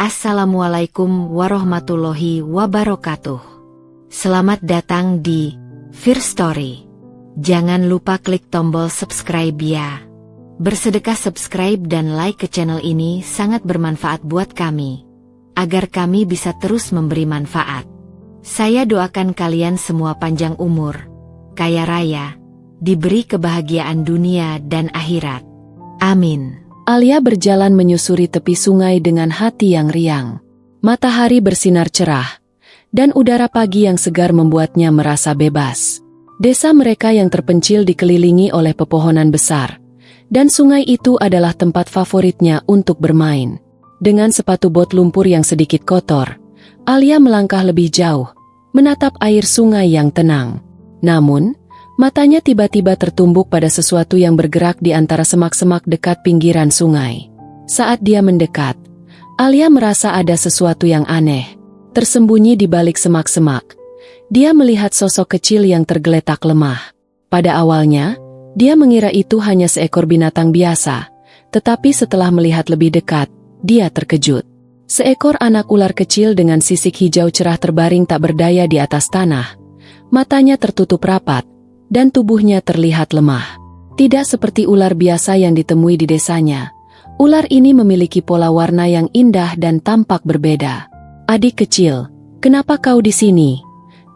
Assalamualaikum warahmatullahi wabarakatuh. Selamat datang di First Story. Jangan lupa klik tombol subscribe ya. Bersedekah subscribe dan like ke channel ini sangat bermanfaat buat kami, agar kami bisa terus memberi manfaat. Saya doakan kalian semua panjang umur, kaya raya, diberi kebahagiaan dunia dan akhirat. Amin. Alia berjalan menyusuri tepi sungai dengan hati yang riang. Matahari bersinar cerah, dan udara pagi yang segar membuatnya merasa bebas. Desa mereka yang terpencil dikelilingi oleh pepohonan besar, dan sungai itu adalah tempat favoritnya untuk bermain. Dengan sepatu bot lumpur yang sedikit kotor, Alia melangkah lebih jauh, menatap air sungai yang tenang. Namun, matanya tiba-tiba tertumbuk pada sesuatu yang bergerak di antara semak-semak dekat pinggiran sungai. Saat dia mendekat, Alia merasa ada sesuatu yang aneh, tersembunyi di balik semak-semak. Dia melihat sosok kecil yang tergeletak lemah. Pada awalnya, dia mengira itu hanya seekor binatang biasa, tetapi setelah melihat lebih dekat, dia terkejut. Seekor anak ular kecil dengan sisik hijau cerah terbaring tak berdaya di atas tanah. Matanya tertutup rapat, dan tubuhnya terlihat lemah. Tidak seperti ular biasa yang ditemui di desanya. Ular ini memiliki pola warna yang indah dan tampak berbeda. "Adik kecil, kenapa kau di sini?"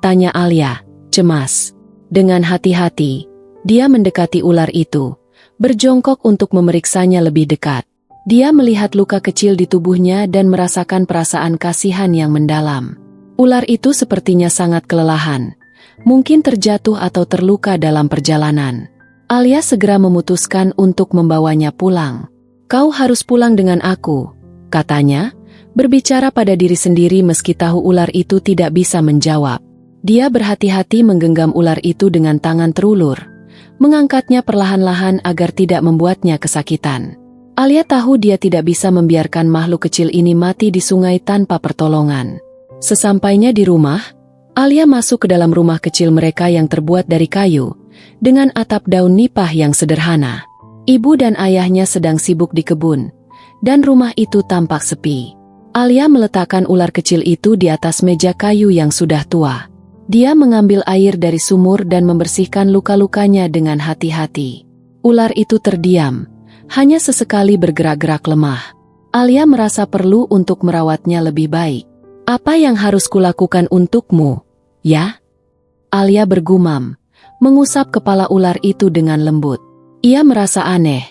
tanya Alia, cemas. Dengan hati-hati, dia mendekati ular itu, berjongkok untuk memeriksanya lebih dekat. Dia melihat luka kecil di tubuhnya dan merasakan perasaan kasihan yang mendalam. Ular itu sepertinya sangat kelelahan. Mungkin terjatuh atau terluka dalam perjalanan. Alia segera memutuskan untuk membawanya pulang. "Kau harus pulang dengan aku," katanya, berbicara pada diri sendiri meski tahu ular itu tidak bisa menjawab. Dia berhati-hati menggenggam ular itu dengan tangan terulur, mengangkatnya perlahan-lahan agar tidak membuatnya kesakitan. Alia tahu dia tidak bisa membiarkan makhluk kecil ini mati di sungai tanpa pertolongan. Sesampainya di rumah, Alia masuk ke dalam rumah kecil mereka yang terbuat dari kayu, dengan atap daun nipah yang sederhana. Ibu dan ayahnya sedang sibuk di kebun, dan rumah itu tampak sepi. Alia meletakkan ular kecil itu di atas meja kayu yang sudah tua. Dia mengambil air dari sumur dan membersihkan luka-lukanya dengan hati-hati. Ular itu terdiam, hanya sesekali bergerak-gerak lemah. Alia merasa perlu untuk merawatnya lebih baik. "Apa yang harus kulakukan untukmu, ya?" Alia bergumam, mengusap kepala ular itu dengan lembut. Ia merasa aneh,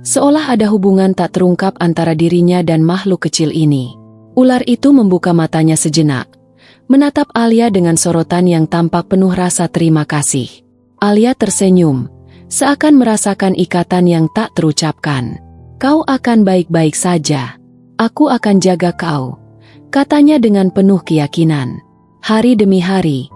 seolah ada hubungan tak terungkap antara dirinya dan makhluk kecil ini. Ular itu membuka matanya sejenak, menatap Alia dengan sorotan yang tampak penuh rasa terima kasih. Alia tersenyum, seakan merasakan ikatan yang tak terucapkan. "Kau akan baik-baik saja. Aku akan jaga kau," katanya dengan penuh keyakinan. Hari demi hari,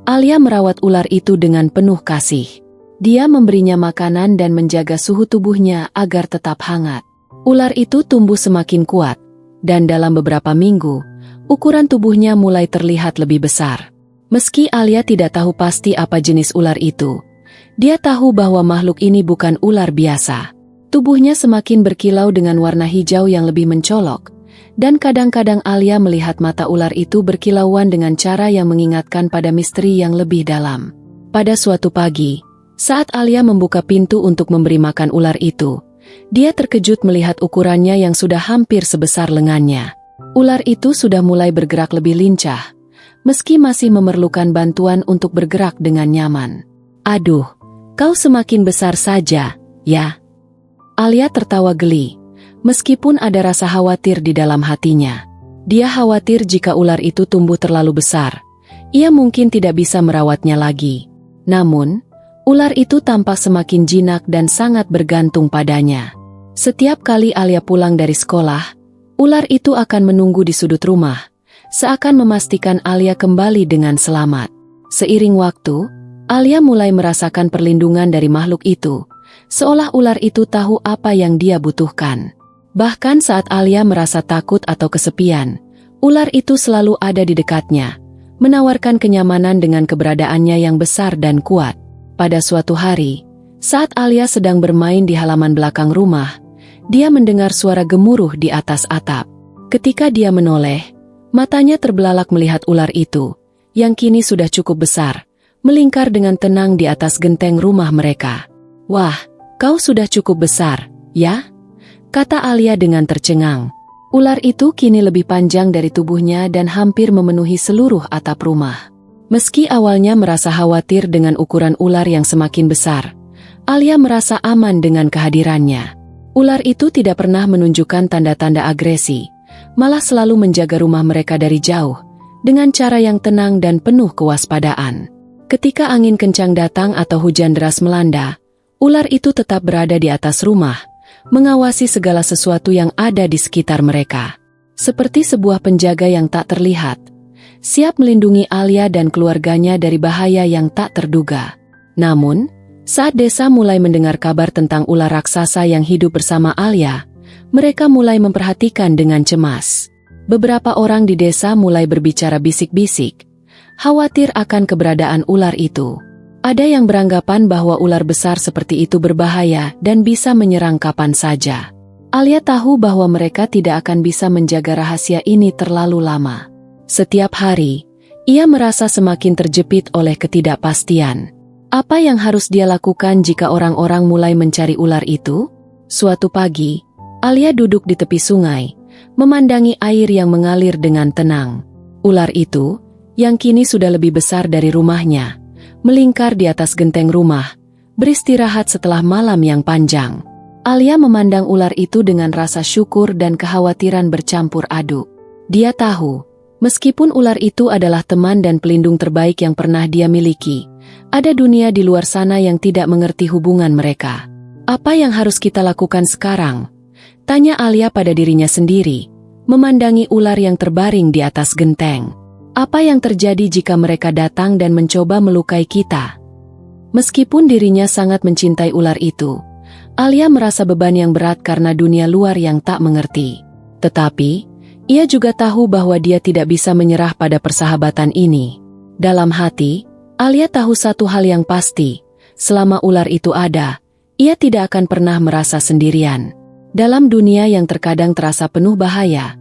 Alia merawat ular itu dengan penuh kasih. Dia memberinya makanan dan menjaga suhu tubuhnya agar tetap hangat. Ular itu tumbuh semakin kuat, dan dalam beberapa minggu, ukuran tubuhnya mulai terlihat lebih besar. Meski Alia tidak tahu pasti apa jenis ular itu, dia tahu bahwa makhluk ini bukan ular biasa. Tubuhnya semakin berkilau dengan warna hijau yang lebih mencolok, dan kadang-kadang Alia melihat mata ular itu berkilauan dengan cara yang mengingatkan pada misteri yang lebih dalam. Pada suatu pagi, saat Alia membuka pintu untuk memberi makan ular itu, dia terkejut melihat ukurannya yang sudah hampir sebesar lengannya. Ular itu sudah mulai bergerak lebih lincah, meski masih memerlukan bantuan untuk bergerak dengan nyaman. "Aduh, kau semakin besar saja, ya?" Alia tertawa geli, meskipun ada rasa khawatir di dalam hatinya. Dia khawatir jika ular itu tumbuh terlalu besar, ia mungkin tidak bisa merawatnya lagi. Namun, ular itu tampak semakin jinak dan sangat bergantung padanya. Setiap kali Alia pulang dari sekolah, ular itu akan menunggu di sudut rumah, seakan memastikan Alia kembali dengan selamat. Seiring waktu, Alia mulai merasakan perlindungan dari makhluk itu, seolah ular itu tahu apa yang dia butuhkan. Bahkan saat Alia merasa takut atau kesepian, ular itu selalu ada di dekatnya, menawarkan kenyamanan dengan keberadaannya yang besar dan kuat. Pada suatu hari, saat Alia sedang bermain di halaman belakang rumah, dia mendengar suara gemuruh di atas atap. Ketika dia menoleh, matanya terbelalak melihat ular itu, yang kini sudah cukup besar, melingkar dengan tenang di atas genteng rumah mereka. "Wah, kau sudah cukup besar, ya?" kata Alia dengan tercengang. Ular itu kini lebih panjang dari tubuhnya dan hampir memenuhi seluruh atap rumah. Meski awalnya merasa khawatir dengan ukuran ular yang semakin besar, Alia merasa aman dengan kehadirannya. Ular itu tidak pernah menunjukkan tanda-tanda agresi, malah selalu menjaga rumah mereka dari jauh, dengan cara yang tenang dan penuh kewaspadaan. Ketika angin kencang datang atau hujan deras melanda, ular itu tetap berada di atas rumah, mengawasi segala sesuatu yang ada di sekitar mereka. Seperti sebuah penjaga yang tak terlihat, siap melindungi Alia dan keluarganya dari bahaya yang tak terduga. Namun, saat desa mulai mendengar kabar tentang ular raksasa yang hidup bersama Alia, mereka mulai memperhatikan dengan cemas. Beberapa orang di desa mulai berbicara bisik-bisik, khawatir akan keberadaan ular itu. Ada yang beranggapan bahwa ular besar seperti itu berbahaya dan bisa menyerang kapan saja. Alia tahu bahwa mereka tidak akan bisa menjaga rahasia ini terlalu lama. Setiap hari, ia merasa semakin terjepit oleh ketidakpastian. Apa yang harus dia lakukan jika orang-orang mulai mencari ular itu? Suatu pagi, Alia duduk di tepi sungai, memandangi air yang mengalir dengan tenang. Ular itu, yang kini sudah lebih besar dari rumahnya, melingkar di atas genteng rumah, beristirahat setelah malam yang panjang. Alia memandang ular itu dengan rasa syukur dan kekhawatiran bercampur aduk. Dia tahu, meskipun ular itu adalah teman dan pelindung terbaik yang pernah dia miliki, ada dunia di luar sana yang tidak mengerti hubungan mereka. "Apa yang harus kita lakukan sekarang?" tanya Alia pada dirinya sendiri, memandangi ular yang terbaring di atas genteng. "Apa yang terjadi jika mereka datang dan mencoba melukai kita?" Meskipun dirinya sangat mencintai ular itu, Alia merasa beban yang berat karena dunia luar yang tak mengerti. Tetapi, ia juga tahu bahwa dia tidak bisa menyerah pada persahabatan ini. Dalam hati, Alia tahu satu hal yang pasti, selama ular itu ada, ia tidak akan pernah merasa sendirian. Dalam dunia yang terkadang terasa penuh bahaya,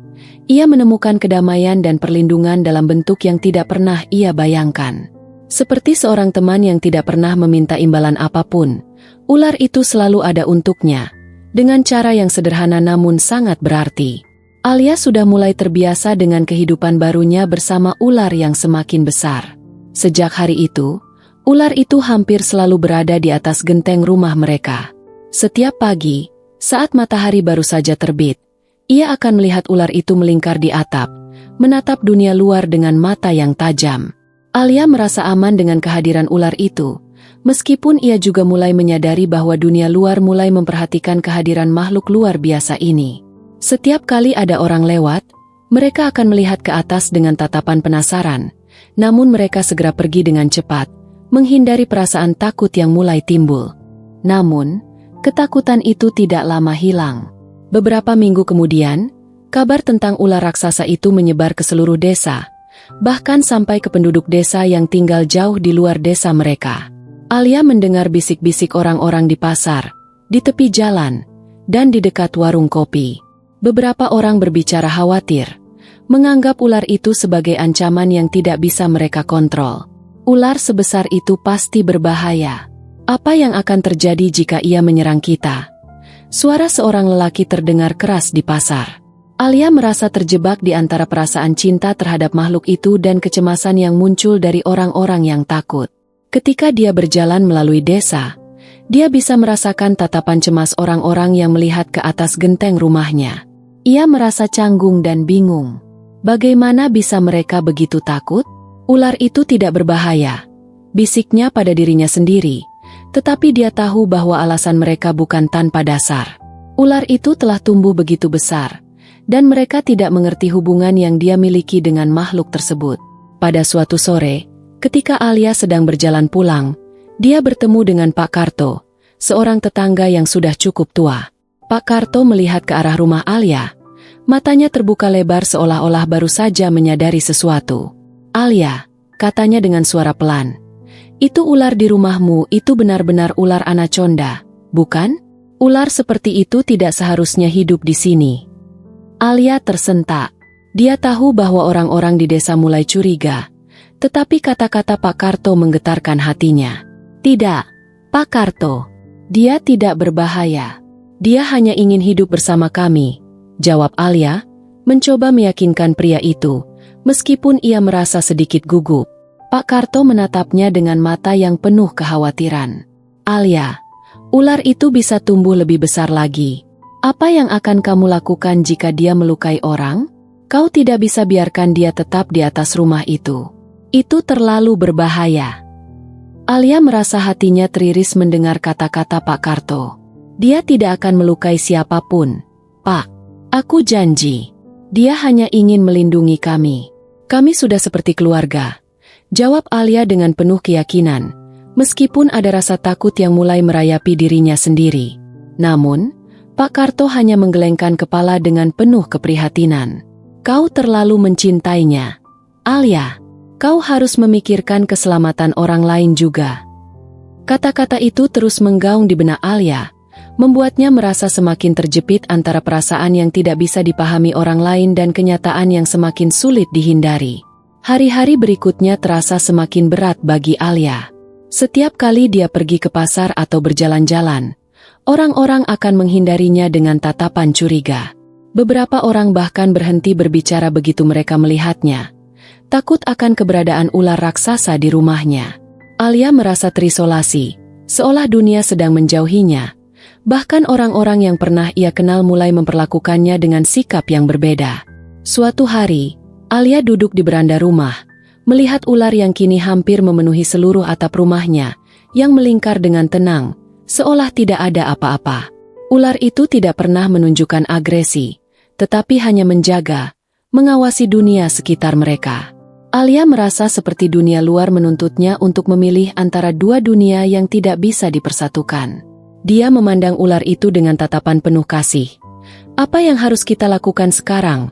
ia menemukan kedamaian dan perlindungan dalam bentuk yang tidak pernah ia bayangkan. Seperti seorang teman yang tidak pernah meminta imbalan apapun, ular itu selalu ada untuknya, dengan cara yang sederhana namun sangat berarti. Alia sudah mulai terbiasa dengan kehidupan barunya bersama ular yang semakin besar. Sejak hari itu, ular itu hampir selalu berada di atas genteng rumah mereka. Setiap pagi, saat matahari baru saja terbit, ia akan melihat ular itu melingkar di atap, menatap dunia luar dengan mata yang tajam. Alia merasa aman dengan kehadiran ular itu, meskipun ia juga mulai menyadari bahwa dunia luar mulai memperhatikan kehadiran makhluk luar biasa ini. Setiap kali ada orang lewat, mereka akan melihat ke atas dengan tatapan penasaran, namun mereka segera pergi dengan cepat, menghindari perasaan takut yang mulai timbul. Namun, ketakutan itu tidak lama hilang. Beberapa minggu kemudian, kabar tentang ular raksasa itu menyebar ke seluruh desa, bahkan sampai ke penduduk desa yang tinggal jauh di luar desa mereka. Alia mendengar bisik-bisik orang-orang di pasar, di tepi jalan, dan di dekat warung kopi. Beberapa orang berbicara khawatir, menganggap ular itu sebagai ancaman yang tidak bisa mereka kontrol. Ular sebesar itu pasti berbahaya. Apa yang akan terjadi jika ia menyerang kita? Suara seorang lelaki terdengar keras di pasar. Alia merasa terjebak di antara perasaan cinta terhadap makhluk itu dan kecemasan yang muncul dari orang-orang yang takut. Ketika dia berjalan melalui desa, dia bisa merasakan tatapan cemas orang-orang yang melihat ke atas genteng rumahnya. Ia merasa canggung dan bingung. Bagaimana bisa mereka begitu takut? Ular itu tidak berbahaya, bisiknya pada dirinya sendiri. Tetapi dia tahu bahwa alasan mereka bukan tanpa dasar. Ular itu telah tumbuh begitu besar, dan mereka tidak mengerti hubungan yang dia miliki dengan makhluk tersebut. Pada suatu sore, ketika Alia sedang berjalan pulang, dia bertemu dengan Pak Karto, seorang tetangga yang sudah cukup tua. Pak Karto melihat ke arah rumah Alia, matanya terbuka lebar seolah-olah baru saja menyadari sesuatu. "Alia," katanya dengan suara pelan, "itu ular di rumahmu itu benar-benar ular anaconda, bukan? Ular seperti itu tidak seharusnya hidup di sini." Alia tersentak. Dia tahu bahwa orang-orang di desa mulai curiga. Tetapi kata-kata Pak Karto menggetarkan hatinya. Tidak, Pak Karto. Dia tidak berbahaya. Dia hanya ingin hidup bersama kami, jawab Alia, mencoba meyakinkan pria itu, meskipun ia merasa sedikit gugup. Pak Karto menatapnya dengan mata yang penuh kekhawatiran. Alia, ular itu bisa tumbuh lebih besar lagi. Apa yang akan kamu lakukan jika dia melukai orang? Kau tidak bisa biarkan dia tetap di atas rumah itu. Itu terlalu berbahaya. Alia merasa hatinya teriris mendengar kata-kata Pak Karto. Dia tidak akan melukai siapapun. Pak, aku janji. Dia hanya ingin melindungi kami. Kami sudah seperti keluarga, jawab Alia dengan penuh keyakinan, meskipun ada rasa takut yang mulai merayapi dirinya sendiri. Namun, Pak Karto hanya menggelengkan kepala dengan penuh keprihatinan. Kau terlalu mencintainya. Alia, kau harus memikirkan keselamatan orang lain juga. Kata-kata itu terus menggaung di benak Alia, membuatnya merasa semakin terjepit antara perasaan yang tidak bisa dipahami orang lain dan kenyataan yang semakin sulit dihindari. Hari-hari berikutnya terasa semakin berat bagi Alia. Setiap kali dia pergi ke pasar atau berjalan-jalan, orang-orang akan menghindarinya dengan tatapan curiga. Beberapa orang bahkan berhenti berbicara begitu mereka melihatnya, takut akan keberadaan ular raksasa di rumahnya. Alia merasa terisolasi, seolah dunia sedang menjauhinya. Bahkan orang-orang yang pernah ia kenal mulai memperlakukannya dengan sikap yang berbeda. Suatu hari, Alia duduk di beranda rumah, melihat ular yang kini hampir memenuhi seluruh atap rumahnya, yang melingkar dengan tenang, seolah tidak ada apa-apa. Ular itu tidak pernah menunjukkan agresi, tetapi hanya menjaga, mengawasi dunia sekitar mereka. Alia merasa seperti dunia luar menuntutnya untuk memilih antara dua dunia yang tidak bisa dipersatukan. Dia memandang ular itu dengan tatapan penuh kasih. Apa yang harus kita lakukan sekarang?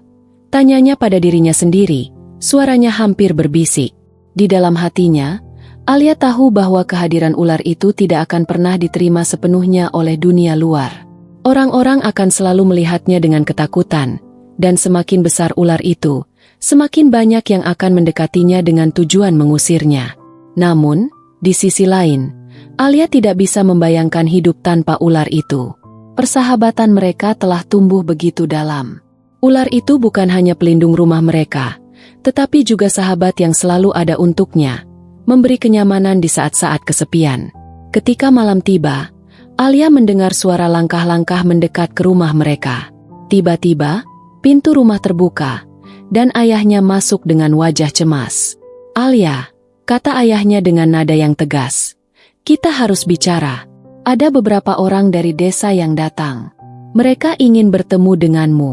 Tanyanya pada dirinya sendiri, suaranya hampir berbisik. Di dalam hatinya, Alia tahu bahwa kehadiran ular itu tidak akan pernah diterima sepenuhnya oleh dunia luar. Orang-orang akan selalu melihatnya dengan ketakutan, dan semakin besar ular itu, semakin banyak yang akan mendekatinya dengan tujuan mengusirnya. Namun, di sisi lain, Alia tidak bisa membayangkan hidup tanpa ular itu. Persahabatan mereka telah tumbuh begitu dalam. Ular itu bukan hanya pelindung rumah mereka, tetapi juga sahabat yang selalu ada untuknya, memberi kenyamanan di saat-saat kesepian. Ketika malam tiba, Alia mendengar suara langkah-langkah mendekat ke rumah mereka. Tiba-tiba, pintu rumah terbuka, dan ayahnya masuk dengan wajah cemas. Alia, kata ayahnya dengan nada yang tegas. Kita harus bicara. Ada beberapa orang dari desa yang datang. Mereka ingin bertemu denganmu.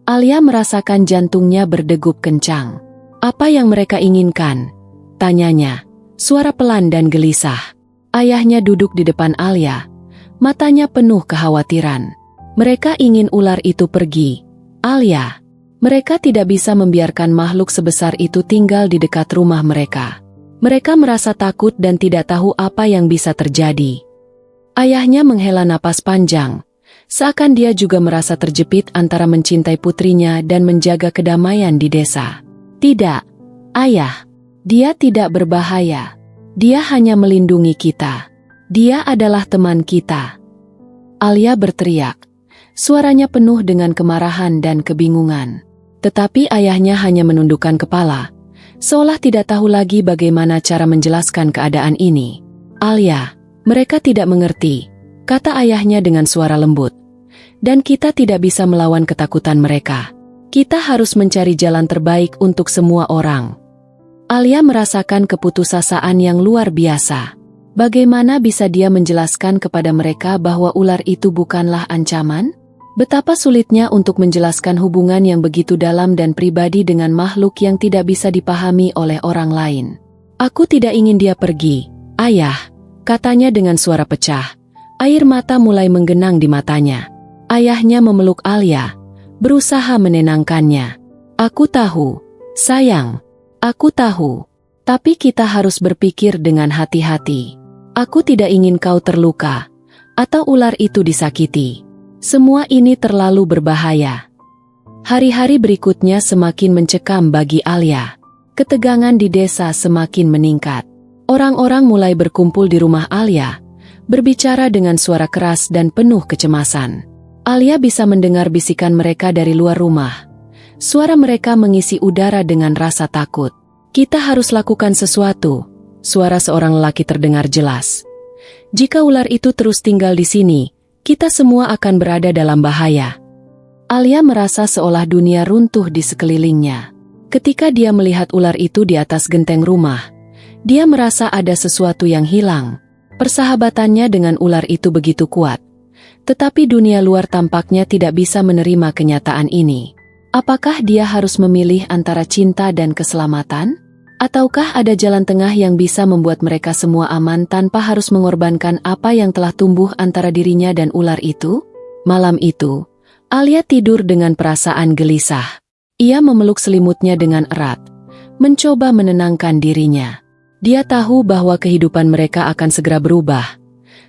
Alia merasakan jantungnya berdegup kencang. Apa yang mereka inginkan? Tanyanya, suara pelan dan gelisah. Ayahnya duduk di depan Alia, matanya penuh kekhawatiran. Mereka ingin ular itu pergi. Alia, mereka tidak bisa membiarkan makhluk sebesar itu tinggal di dekat rumah mereka. Mereka merasa takut dan tidak tahu apa yang bisa terjadi. Ayahnya menghela napas panjang, seakan dia juga merasa terjepit antara mencintai putrinya dan menjaga kedamaian di desa. Tidak, ayah, dia tidak berbahaya. Dia hanya melindungi kita. Dia adalah teman kita. Alia berteriak, suaranya penuh dengan kemarahan dan kebingungan. Tetapi ayahnya hanya menundukkan kepala, seolah tidak tahu lagi bagaimana cara menjelaskan keadaan ini. Alia, mereka tidak mengerti, kata ayahnya dengan suara lembut. Dan kita tidak bisa melawan ketakutan mereka. Kita harus mencari jalan terbaik untuk semua orang. Alia merasakan keputusasaan yang luar biasa. Bagaimana bisa dia menjelaskan kepada mereka bahwa ular itu bukanlah ancaman? Betapa sulitnya untuk menjelaskan hubungan yang begitu dalam dan pribadi dengan makhluk yang tidak bisa dipahami oleh orang lain. Aku tidak ingin dia pergi, ayah, katanya dengan suara pecah. Air mata mulai menggenang di matanya. Ayahnya memeluk Alia, berusaha menenangkannya. Aku tahu, sayang, aku tahu, tapi kita harus berpikir dengan hati-hati. Aku tidak ingin kau terluka, atau ular itu disakiti. Semua ini terlalu berbahaya. Hari-hari berikutnya semakin mencekam bagi Alia. Ketegangan di desa semakin meningkat. Orang-orang mulai berkumpul di rumah Alia, berbicara dengan suara keras dan penuh kecemasan. Alia bisa mendengar bisikan mereka dari luar rumah. Suara mereka mengisi udara dengan rasa takut. "Kita harus lakukan sesuatu," suara seorang lelaki terdengar jelas. "Jika ular itu terus tinggal di sini, kita semua akan berada dalam bahaya." Alia merasa seolah dunia runtuh di sekelilingnya. Ketika dia melihat ular itu di atas genteng rumah, dia merasa ada sesuatu yang hilang. Persahabatannya dengan ular itu begitu kuat. Tetapi dunia luar tampaknya tidak bisa menerima kenyataan ini. Apakah dia harus memilih antara cinta dan keselamatan? Ataukah ada jalan tengah yang bisa membuat mereka semua aman tanpa harus mengorbankan apa yang telah tumbuh antara dirinya dan ular itu? Malam itu, Alia tidur dengan perasaan gelisah. Ia memeluk selimutnya dengan erat, mencoba menenangkan dirinya. Dia tahu bahwa kehidupan mereka akan segera berubah.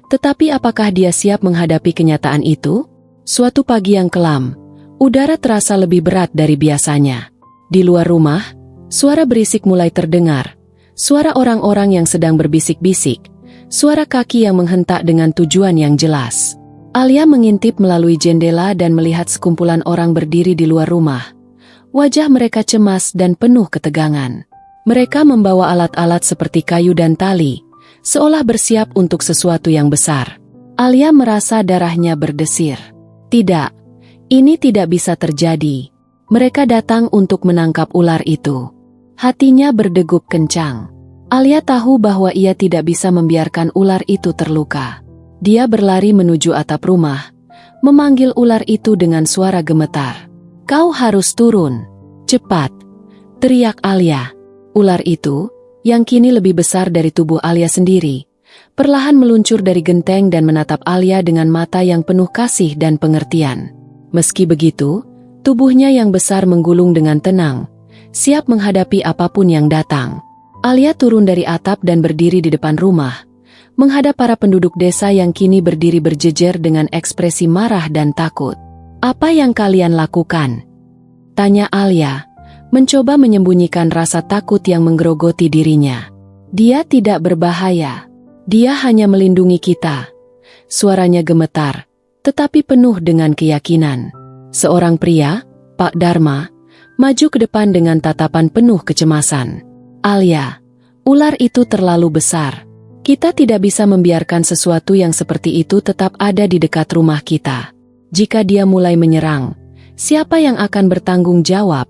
Tetapi apakah dia siap menghadapi kenyataan itu? Suatu pagi yang kelam, udara terasa lebih berat dari biasanya. Di luar rumah, suara berisik mulai terdengar. Suara orang-orang yang sedang berbisik-bisik. Suara kaki yang menghentak dengan tujuan yang jelas. Alia mengintip melalui jendela dan melihat sekumpulan orang berdiri di luar rumah. Wajah mereka cemas dan penuh ketegangan. Mereka membawa alat-alat seperti kayu dan tali, seolah bersiap untuk sesuatu yang besar. Alia merasa darahnya berdesir. Tidak, ini tidak bisa terjadi. Mereka datang untuk menangkap ular itu. Hatinya berdegup kencang. Alia tahu bahwa ia tidak bisa membiarkan ular itu terluka. Dia berlari menuju atap rumah, memanggil ular itu dengan suara gemetar. "Kau harus turun, cepat!" teriak Alia. Ular itu, yang kini lebih besar dari tubuh Alia sendiri, perlahan meluncur dari genteng dan menatap Alia dengan mata yang penuh kasih dan pengertian. Meski begitu, tubuhnya yang besar menggulung dengan tenang, siap menghadapi apapun yang datang. Alia turun dari atap dan berdiri di depan rumah, menghadap para penduduk desa yang kini berdiri berjejer dengan ekspresi marah dan takut. "Apa yang kalian lakukan?" tanya Alia, mencoba menyembunyikan rasa takut yang menggerogoti dirinya. "Dia tidak berbahaya. Dia hanya melindungi kita." Suaranya gemetar, tetapi penuh dengan keyakinan. Seorang pria, Pak Dharma, maju ke depan dengan tatapan penuh kecemasan. "Alia, ular itu terlalu besar. Kita tidak bisa membiarkan sesuatu yang seperti itu tetap ada di dekat rumah kita. Jika dia mulai menyerang, siapa yang akan bertanggung jawab?"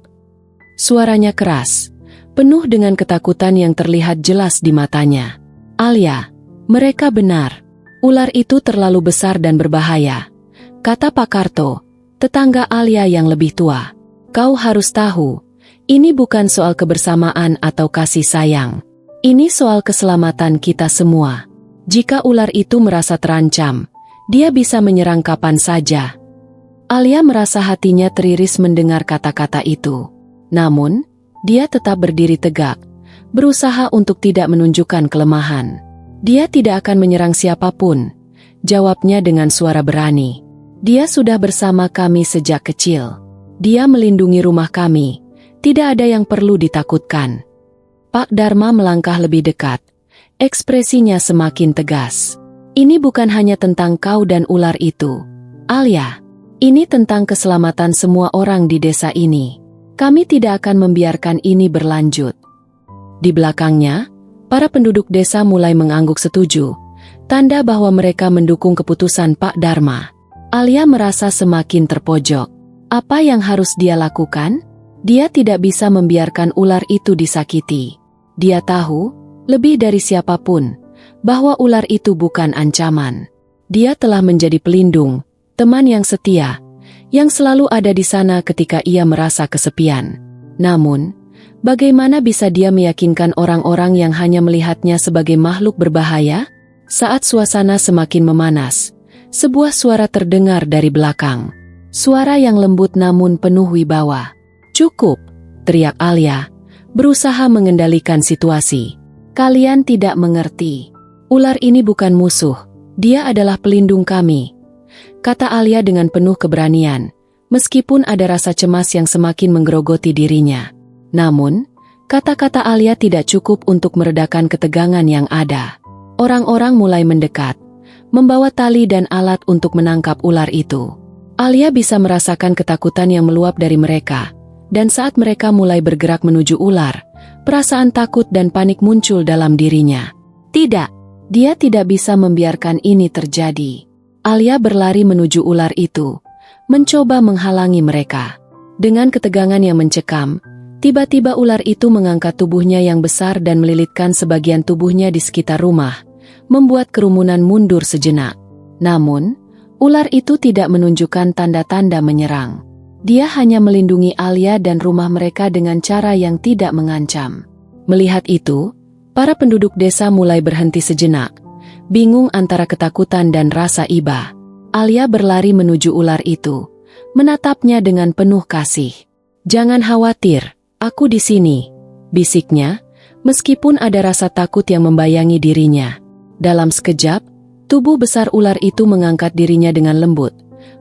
Suaranya keras, penuh dengan ketakutan yang terlihat jelas di matanya. "Alia, mereka benar. Ular itu terlalu besar dan berbahaya," kata Pak Karto, tetangga Alia yang lebih tua. "Kau harus tahu, ini bukan soal kebersamaan atau kasih sayang. Ini soal keselamatan kita semua. Jika ular itu merasa terancam, dia bisa menyerang kapan saja." Alia merasa hatinya teriris mendengar kata-kata itu. Namun, dia tetap berdiri tegak, berusaha untuk tidak menunjukkan kelemahan. "Dia tidak akan menyerang siapapun," jawabnya dengan suara berani. "Dia sudah bersama kami sejak kecil. Dia melindungi rumah kami. Tidak ada yang perlu ditakutkan." Pak Dharma melangkah lebih dekat. Ekspresinya semakin tegas. "Ini bukan hanya tentang kau dan ular itu, Alia. Ini tentang keselamatan semua orang di desa ini. Kami tidak akan membiarkan ini berlanjut." Di belakangnya, para penduduk desa mulai mengangguk setuju, tanda bahwa mereka mendukung keputusan Pak Dharma. Alia merasa semakin terpojok. Apa yang harus dia lakukan? Dia tidak bisa membiarkan ular itu disakiti. Dia tahu, lebih dari siapapun, bahwa ular itu bukan ancaman. Dia telah menjadi pelindung, teman yang setia, yang selalu ada di sana ketika ia merasa kesepian. Namun, bagaimana bisa dia meyakinkan orang-orang yang hanya melihatnya sebagai makhluk berbahaya? Saat suasana semakin memanas, sebuah suara terdengar dari belakang. Suara yang lembut namun penuh wibawa. "Cukup!" teriak Alia, berusaha mengendalikan situasi. "Kalian tidak mengerti. Ular ini bukan musuh, dia adalah pelindung kami," kata Alia dengan penuh keberanian, meskipun ada rasa cemas yang semakin menggerogoti dirinya. Namun, kata-kata Alia tidak cukup untuk meredakan ketegangan yang ada. Orang-orang mulai mendekat, membawa tali dan alat untuk menangkap ular itu. Alia bisa merasakan ketakutan yang meluap dari mereka, dan saat mereka mulai bergerak menuju ular, perasaan takut dan panik muncul dalam dirinya. Tidak, dia tidak bisa membiarkan ini terjadi. Alia berlari menuju ular itu, mencoba menghalangi mereka. Dengan ketegangan yang mencekam, tiba-tiba ular itu mengangkat tubuhnya yang besar dan melilitkan sebagian tubuhnya di sekitar rumah, membuat kerumunan mundur sejenak. Namun, ular itu tidak menunjukkan tanda-tanda menyerang. Dia hanya melindungi Alia dan rumah mereka dengan cara yang tidak mengancam. Melihat itu, para penduduk desa mulai berhenti sejenak, bingung antara ketakutan dan rasa iba. Alia berlari menuju ular itu, menatapnya dengan penuh kasih. "Jangan khawatir, aku di sini," bisiknya, meskipun ada rasa takut yang membayangi dirinya. Dalam sekejap, tubuh besar ular itu mengangkat dirinya dengan lembut,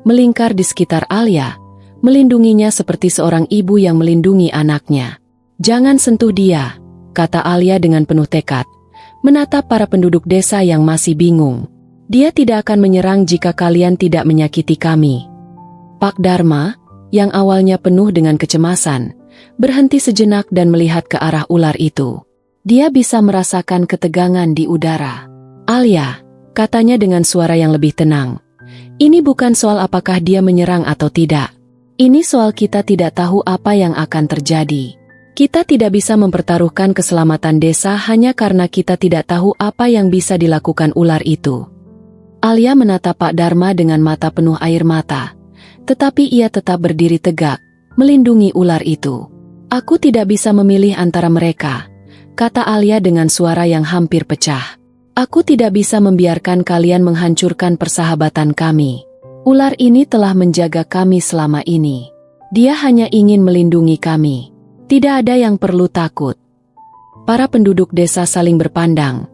melingkar di sekitar Alia, melindunginya seperti seorang ibu yang melindungi anaknya. "Jangan sentuh dia," kata Alia dengan penuh tekad, menatap para penduduk desa yang masih bingung. "Dia tidak akan menyerang jika kalian tidak menyakiti kami." Pak Dharma, yang awalnya penuh dengan kecemasan, berhenti sejenak dan melihat ke arah ular itu. Dia bisa merasakan ketegangan di udara. "Alia," katanya dengan suara yang lebih tenang, "ini bukan soal apakah dia menyerang atau tidak. Ini soal kita tidak tahu apa yang akan terjadi. Kita tidak bisa mempertaruhkan keselamatan desa hanya karena kita tidak tahu apa yang bisa dilakukan ular itu." Alia menatap Pak Dharma dengan mata penuh air mata, tetapi ia tetap berdiri tegak, melindungi ular itu. "Aku tidak bisa memilih antara mereka," kata Alia dengan suara yang hampir pecah. "Aku tidak bisa membiarkan kalian menghancurkan persahabatan kami. Ular ini telah menjaga kami selama ini. Dia hanya ingin melindungi kami. Tidak ada yang perlu takut." Para penduduk desa saling berpandang.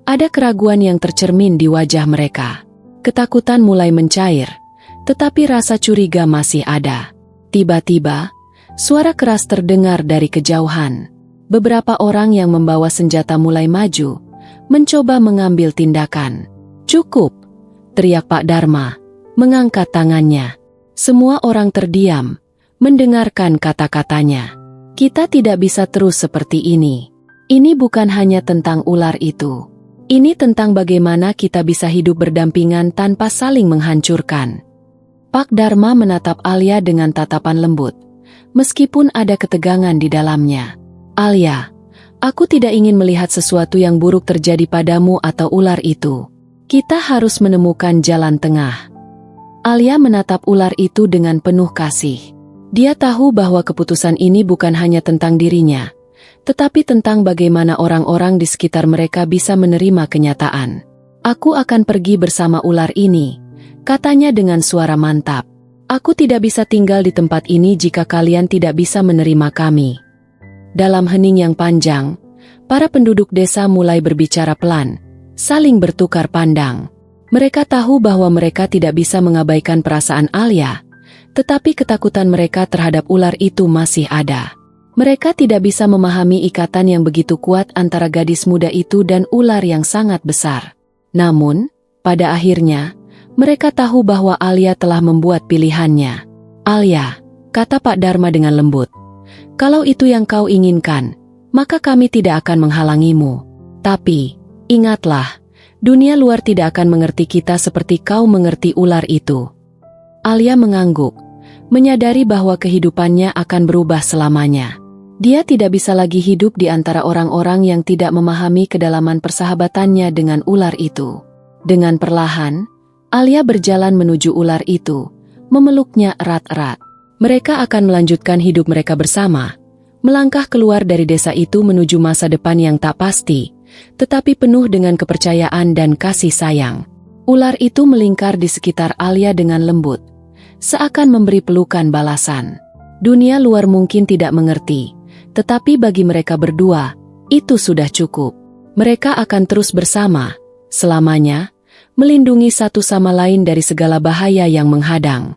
Ada keraguan yang tercermin di wajah mereka. Ketakutan mulai mencair, tetapi rasa curiga masih ada. Tiba-tiba, suara keras terdengar dari kejauhan. Beberapa orang yang membawa senjata mulai maju, mencoba mengambil tindakan. "Cukup!" teriak Pak Dharma, mengangkat tangannya. Semua orang terdiam, mendengarkan kata-katanya. "Kita tidak bisa terus seperti ini. Ini bukan hanya tentang ular itu. Ini tentang bagaimana kita bisa hidup berdampingan tanpa saling menghancurkan." Pak Dharma menatap Alia dengan tatapan lembut, meskipun ada ketegangan di dalamnya. "Alia, aku tidak ingin melihat sesuatu yang buruk terjadi padamu atau ular itu. Kita harus menemukan jalan tengah." Alia menatap ular itu dengan penuh kasih. Dia tahu bahwa keputusan ini bukan hanya tentang dirinya, tetapi tentang bagaimana orang-orang di sekitar mereka bisa menerima kenyataan. "Aku akan pergi bersama ular ini," katanya dengan suara mantap. "Aku tidak bisa tinggal di tempat ini jika kalian tidak bisa menerima kami." Dalam hening yang panjang, para penduduk desa mulai berbicara pelan, saling bertukar pandang. Mereka tahu bahwa mereka tidak bisa mengabaikan perasaan Alia, tetapi ketakutan mereka terhadap ular itu masih ada. Mereka tidak bisa memahami ikatan yang begitu kuat antara gadis muda itu dan ular yang sangat besar. Namun, pada akhirnya, mereka tahu bahwa Alia telah membuat pilihannya. "Alia," kata Pak Dharma dengan lembut, "kalau itu yang kau inginkan, maka kami tidak akan menghalangimu. Tapi, ingatlah, dunia luar tidak akan mengerti kita seperti kau mengerti ular itu." Alia mengangguk, menyadari bahwa kehidupannya akan berubah selamanya. Dia tidak bisa lagi hidup di antara orang-orang yang tidak memahami kedalaman persahabatannya dengan ular itu. Dengan perlahan, Alia berjalan menuju ular itu, memeluknya erat-erat. Mereka akan melanjutkan hidup mereka bersama, melangkah keluar dari desa itu menuju masa depan yang tak pasti, tetapi penuh dengan kepercayaan dan kasih sayang. Ular itu melingkar di sekitar Alia dengan lembut, seakan memberi pelukan balasan. Dunia luar mungkin tidak mengerti, tetapi bagi mereka berdua, itu sudah cukup. Mereka akan terus bersama, selamanya, melindungi satu sama lain dari segala bahaya yang menghadang.